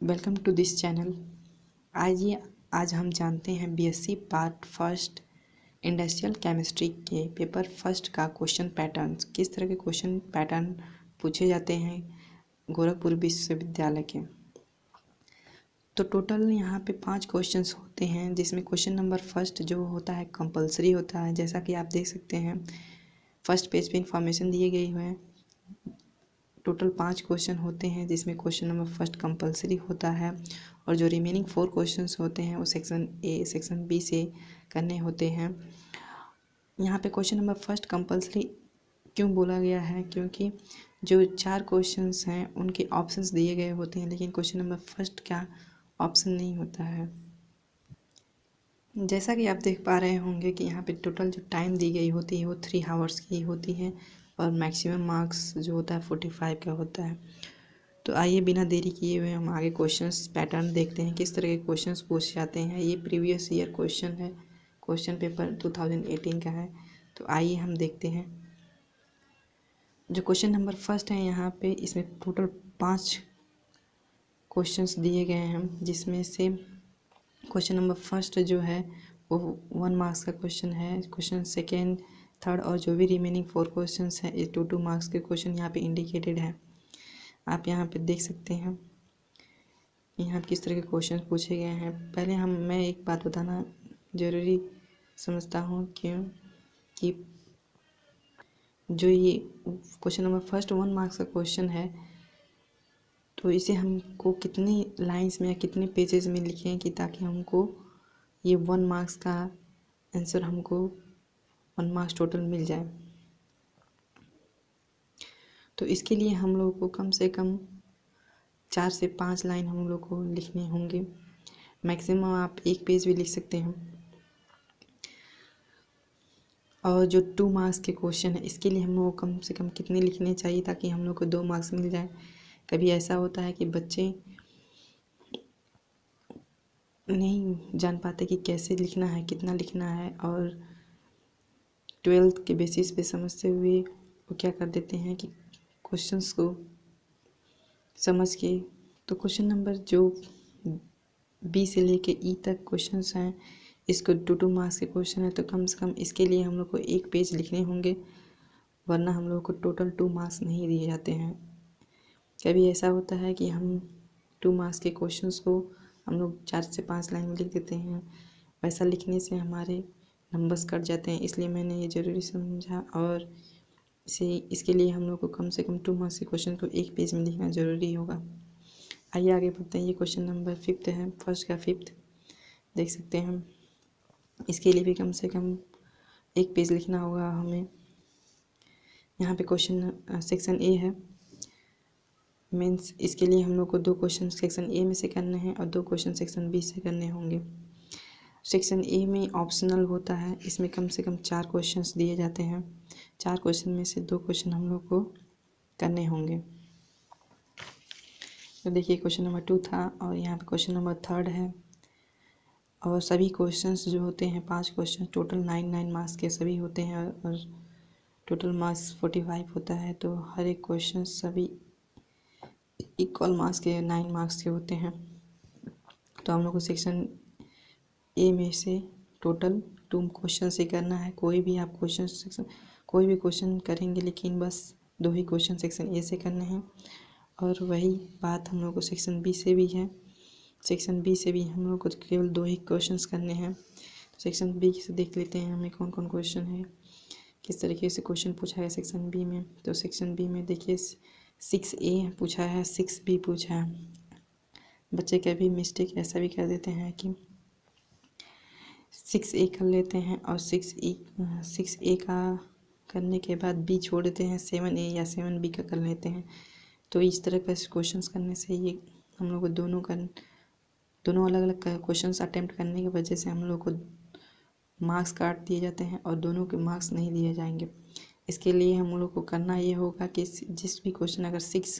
Welcome to this channel. आज हम जानते हैं BSc part first industrial chemistry के पेपर फर्स्ट का क्वेश्चन पैटर्न। किस तरह के क्वेश्चन पैटर्न पूछे जाते हैं गोरखपुर विश्वविद्यालय के। तो टोटल यहाँ पे 5 क्वेश्चंस होते हैं, जिसमें क्वेश्चन नंबर फर्स्ट जो होता है कंपलसरी होता है। जैसा कि आप देख सकते हैं फर्स्ट पेज पे इंफॉर्मेशन दिए गई है। टोटल 5 क्वेश्चन होते हैं, जिसमें क्वेश्चन नंबर फर्स्ट कंपलसरी होता है और जो रिमेनिंग 4 क्वेश्चंस होते हैं वो सेक्शन ए सेक्शन बी से करने होते हैं। यहाँ पे क्वेश्चन नंबर फर्स्ट कंपलसरी क्यों बोला गया है, क्योंकि जो 4 क्वेश्चंस हैं उनके ऑप्शंस दिए गए होते हैं, लेकिन क्वेश्चन नंबर फर्स्ट का ऑप्शन नहीं होता है। जैसा कि आप देख पा रहे होंगे कि यहाँ पे टोटल जो टाइम दी गई होती है वो 3 आवर्स की होती है और मैक्सिमम मार्क्स जो होता है 45 का होता है। तो आइए बिना देरी किए हुए हम आगे क्वेश्चंस पैटर्न देखते हैं, किस तरह के क्वेश्चंस पूछे जाते हैं। ये प्रीवियस ईयर क्वेश्चन है, क्वेश्चन पेपर 2018 का है। तो आइए हम देखते हैं। जो क्वेश्चन नंबर फर्स्ट है यहाँ पे, इसमें टोटल 5 क्वेश्चंस दिए गए हैं, जिसमें से क्वेश्चन नंबर फर्स्ट जो है वो 1 मार्क्स का क्वेश्चन है। क्वेश्चन सेकेंड, थर्ड और जो भी रिमेनिंग 4 क्वेश्चंस हैं ये 2 मार्क्स के क्वेश्चन यहाँ पे इंडिकेटेड है। आप यहाँ पे देख सकते हैं यहाँ किस तरह के क्वेश्चन पूछे गए हैं। पहले मैं एक बात बताना ज़रूरी समझता हूँ कि जो ये क्वेश्चन नंबर फर्स्ट 1 मार्क्स का क्वेश्चन है, तो इसे हमको कितनी लाइंस में या कितने पेजेस में लिखें कि ताकि हमको ये 1 मार्क्स का आंसर हमको 1 मार्क्स टोटल मिल जाए। तो इसके लिए हम लोग को कम से कम 4 से 5 लाइन हम लोग को लिखने होंगे। मैक्सिमम आप 1 पेज भी लिख सकते हैं। और जो 2 मार्क्स के क्वेश्चन है, इसके लिए हम लोग को कम से कम कितने लिखने चाहिए ताकि हम लोग को 2 मार्क्स मिल जाए। कभी ऐसा होता है कि बच्चे नहीं जान पाते कि कैसे लिखना है, कितना लिखना है, और 12th के बेसिस पे समझते हुए वो क्या कर देते हैं कि क्वेश्चंस को समझ के। तो क्वेश्चन नंबर जो बी से लेके ई तक क्वेश्चंस हैं, इसको 2 मार्क्स के क्वेश्चन है, तो कम से कम इसके लिए हम लोग को 1 पेज लिखने होंगे, वरना हम लोग को टोटल 2 मार्क्स नहीं दिए जाते हैं। कभी ऐसा होता है कि हम 2 मार्क्स के क्वेश्चंस को हम लोग 4 से 5 लाइन में लिख देते हैं। वैसा लिखने से हमारे नंबर्स कट जाते हैं, इसलिए मैंने ये ज़रूरी समझा। और इसके लिए हम लोग को कम से कम 2 मार्क्स के क्वेश्चन को 1 पेज में लिखना ज़रूरी होगा। आइए आगे बढ़ते हैं। ये क्वेश्चन नंबर 5th है, फर्स्ट का 5th देख सकते हैं। इसके लिए भी कम से कम 1 पेज लिखना होगा हमें। यहाँ पे क्वेश्चन सेक्शन ए है मीन्स, इसके लिए हम लोग को 2 क्वेश्चन सेक्शन ए में से करने हैं और 2 क्वेश्चन सेक्शन बी से करने होंगे। सेक्शन ए में ऑप्शनल होता है, इसमें कम से कम 4 क्वेश्चंस दिए जाते हैं। 4 क्वेश्चन में से 2 क्वेश्चन हम लोग को करने होंगे। तो देखिए क्वेश्चन नंबर 2 था और यहाँ पे क्वेश्चन नंबर 3 है। और सभी क्वेश्चंस जो होते हैं 5 क्वेश्चन टोटल 9 मार्क्स के सभी होते हैं और टोटल मार्क्स 45 होता है। तो हर एक क्वेश्चन सभी इक्वल मार्क्स के 9 मार्क्स के होते हैं। तो हम लोग को सेक्शन ए में से टोटल 2 क्वेश्चन से करना है। कोई भी क्वेश्चन करेंगे, लेकिन बस 2 ही क्वेश्चन सेक्शन ए से करने हैं। और वही बात हम लोग को सेक्शन बी से भी है। सेक्शन बी से भी हम लोग को केवल 2 ही क्वेश्चंस करने हैं। तो सेक्शन बी से देख लेते हैं हमें कौन कौन क्वेश्चन है, किस तरीके से क्वेश्चन पूछा है सेक्शन बी में। तो सेक्शन बी में देखिए 6A पूछा है, 6B पूछा है। बच्चे कभी मिस्टेक ऐसा भी कर देते हैं कि 6A कर लेते हैं और 6A का करने के बाद B छोड़ देते हैं, 7A या 7B का कर लेते हैं। तो इस तरह का क्वेश्चंस करने से ये हम लोग को दोनों अलग अलग क्वेश्चंस अटेम्प्ट करने की वजह से हम लोग को मार्क्स काट दिए जाते हैं और दोनों के मार्क्स नहीं दिए जाएंगे। इसके लिए हम लोग को करना ये होगा कि जिस भी क्वेश्चन, अगर 6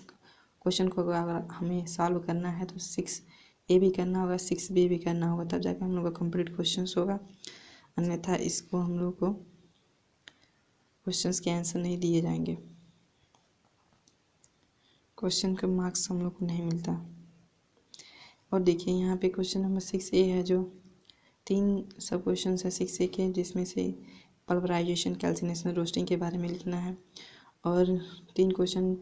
क्वेश्चन को अगर हमें सॉल्व करना है तो 6A भी करना होगा, 6B भी करना होगा, तब जाकर हम लोग का कंप्लीट क्वेश्चंस होगा। अन्यथा इसको हम लोग को क्वेश्चंस के आंसर नहीं दिए जाएंगे, क्वेश्चन का मार्क्स हम लोग को नहीं मिलता। और देखिए यहाँ पे क्वेश्चन नंबर 6A है, जो 3 सब क्वेश्चन है 6A के, जिसमें से पल्वराइजेशन, कैल्सिनेशन, रोस्टिंग के बारे में लिखना है। और 3 क्वेश्चन,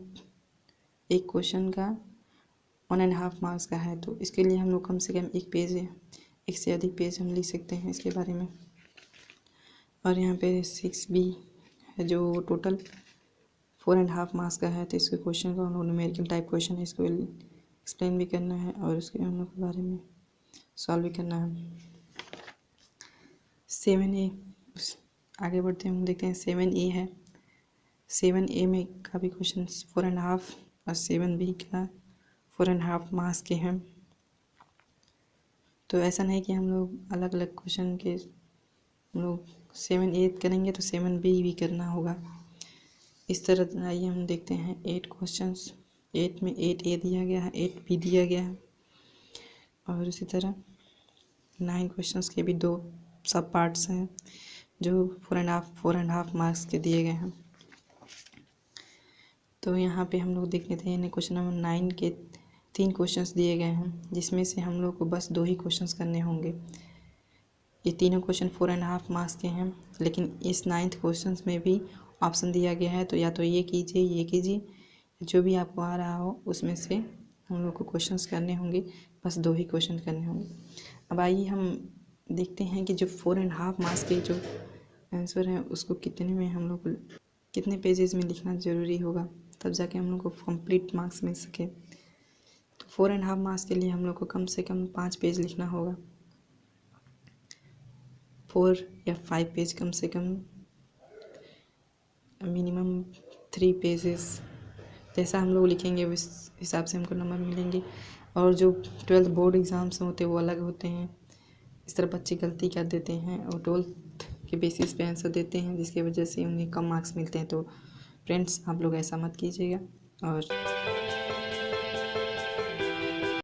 एक क्वेश्चन का 1.5 मार्क्स का है, तो इसके लिए हम लोग कम से कम एक पेज, एक से अधिक पेज हम लिख सकते हैं इसके बारे में। और यहाँ पे 6B है, जो टोटल 4.5 मार्क्स का है, तो इसके क्वेश्चन का हम लोग न्यूमेरिकल टाइप क्वेश्चन है, इसको एक्सप्लेन भी करना है और उसके हम लोग के बारे में सॉल्व भी करना है। 7A, आगे बढ़ते हैं, हम देखते हैं 7A है। 7A में का भी क्वेश्चन 4.5 और 7B का 4.5 मार्क्स के हैं। तो ऐसा नहीं कि हम लोग अलग अलग क्वेश्चन के हम लोग 7A करेंगे तो 7B भी करना होगा। इस तरह आइए हम देखते हैं 8 क्वेश्चंस। 8 में 8A दिया गया है, 8B दिया गया है, और इसी तरह 9 क्वेश्चंस के भी 2 सब पार्ट्स हैं, जो 4.5 मार्क्स के दिए गए हैं। तो यहाँ पे हम लोग देख लेते हैं क्वेश्चन नंबर 9 के 3 क्वेश्चंस दिए गए हैं, जिसमें से हम लोग को बस 2 ही क्वेश्चंस करने होंगे। ये तीनों क्वेश्चन 4.5 मार्क्स के हैं, लेकिन इस 9th क्वेश्चन में भी ऑप्शन दिया गया है, तो या तो ये कीजिए, जो भी आपको आ रहा हो उसमें से हम लोग को क्वेश्चंस करने होंगे, बस 2 ही क्वेश्चन करने होंगे। अब आइए हम देखते हैं कि जो 4.5 मार्क्स के जो आंसर हैं उसको कितने में हम लोग कितने पेजेस में लिखना ज़रूरी होगा, तब जाके हम लोग को कंप्लीट मार्क्स मिल सके। तो 4.5 मार्क्स के लिए हम लोग को कम से कम 5 पेज लिखना होगा, 4 या 5 पेज कम से कम, मिनिमम 3 पेजेस। जैसा हम लोग लिखेंगे उस हिसाब से हमको नंबर मिलेंगे। और जो 12th बोर्ड एग्ज़ाम्स होते हैं वो अलग होते हैं, इस तरह बच्चे गलती कर देते हैं और 12th के बेसिस पे आंसर देते हैं, जिसकी वजह से उन्हें कम मार्क्स मिलते हैं। तो फ्रेंड्स, आप लोग ऐसा मत कीजिएगा। और